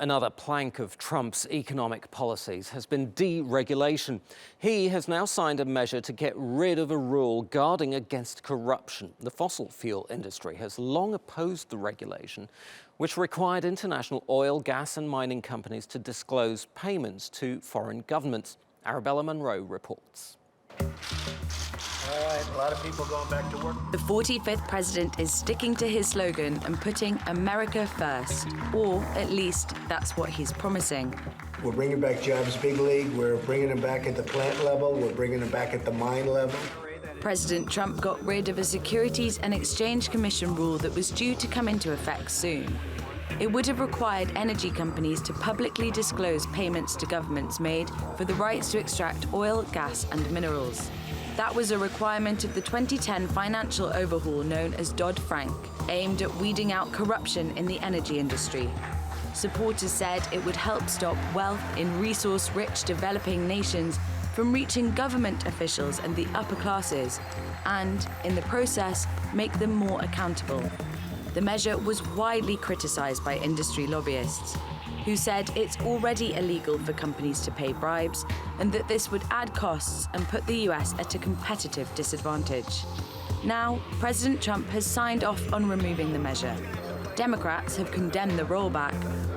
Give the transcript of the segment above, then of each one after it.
Another plank of Trump's economic policies has been deregulation. He has now signed a measure to get rid of a rule guarding against corruption. The fossil fuel industry has long opposed the regulation, which required international oil, gas and mining companies to disclose payments to foreign governments. Arabella Munro reports. All right, a lot of people going back to work. The 45th president is sticking to his slogan and putting America first, or at least that's what he's promising. We're bringing back jobs big league. We're bringing them back at the plant level. We're bringing them back at the mine level. President Trump got rid of a Securities and Exchange Commission rule that was due to come into effect soon. It would have required energy companies to publicly disclose payments to governments made for the rights to extract oil, gas and minerals. That was a requirement of the 2010 financial overhaul known as Dodd-Frank, aimed at weeding out corruption in the energy industry. Supporters said it would help stop wealth in resource-rich developing nations from reaching government officials and the upper classes, and, in the process, make them more accountable. The measure was widely criticised by industry lobbyists, who said it's already illegal for companies to pay bribes and that this would add costs and put the US at a competitive disadvantage. Now, President Trump has signed off on removing the measure. Democrats have condemned the rollback,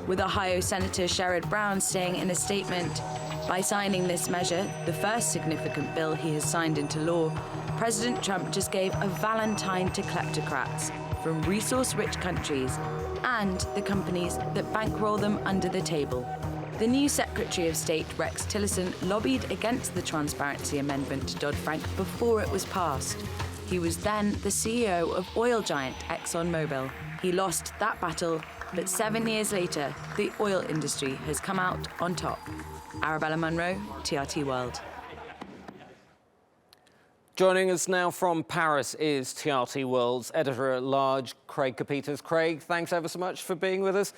with Ohio Senator Sherrod Brown saying in a statement, "By signing this measure, the first significant bill he has signed into law, President Trump just gave a Valentine to kleptocrats from resource-rich countries and the companies that bankroll them under the table." The new Secretary of State, Rex Tillerson, lobbied against the Transparency Amendment to Dodd-Frank before it was passed. He was then the CEO of oil giant ExxonMobil. He lost that battle, but 7 years later, the oil industry has come out on top. Arabella Munro, TRT World. Joining us now from Paris is TRT World's editor-at-large, Craig Kapitas. Craig, thanks ever so much for being with us.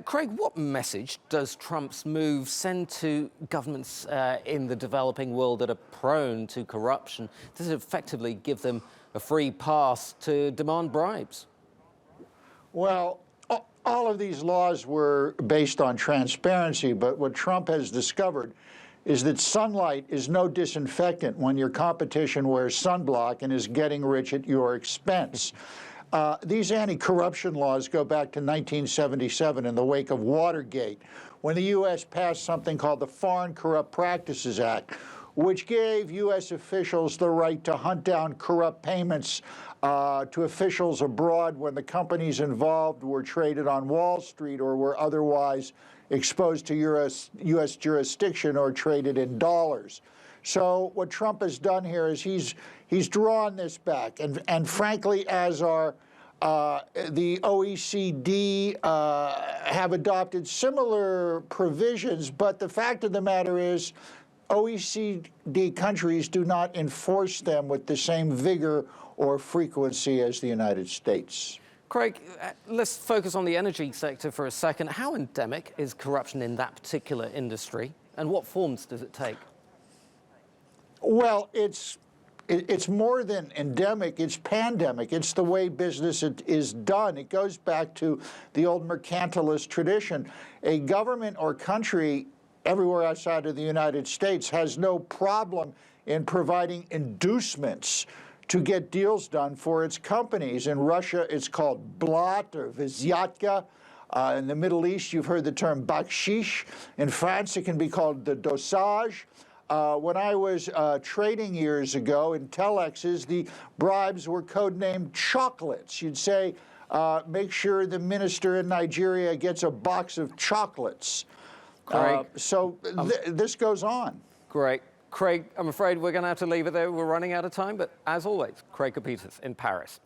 Craig, what message does Trump's move send to governments in the developing world that are prone to corruption? Does it effectively give them a free pass to demand bribes? Well, all of these laws were based on transparency, but what Trump has discovered is that sunlight is no disinfectant when your competition wears sunblock and is getting rich at your expense. These anti-corruption laws go back to 1977 in the wake of Watergate, when the U.S. passed something called the Foreign Corrupt Practices Act, which gave U.S. officials the right to hunt down corrupt payments to officials abroad when the companies involved were traded on Wall Street or were otherwise exposed to U.S. jurisdiction or traded in dollars. So what Trump has done here is he's drawn this back, and frankly, as are the OECD have adopted similar provisions, but the fact of the matter is OECD countries do not enforce them with the same vigor or frequency as the United States. Craig, let's focus on the energy sector for a second. How endemic is corruption in that particular industry, and what forms does it take? Well, it's more than endemic, it's pandemic. It's the way business is done. It goes back to the old mercantilist tradition. A government or country everywhere outside of the United States has no problem in providing inducements to get deals done for its companies. In Russia, it's called blat or vzyatka. In the Middle East, you've heard the term bakshish. In France, it can be called the dosage. When I was trading years ago in telexes, the bribes were codenamed chocolates. You'd say, make sure the minister in Nigeria gets a box of chocolates. This goes on. Great. Craig, I'm afraid we're going to have to leave it there. We're running out of time, but as always, Craig Kapitas in Paris.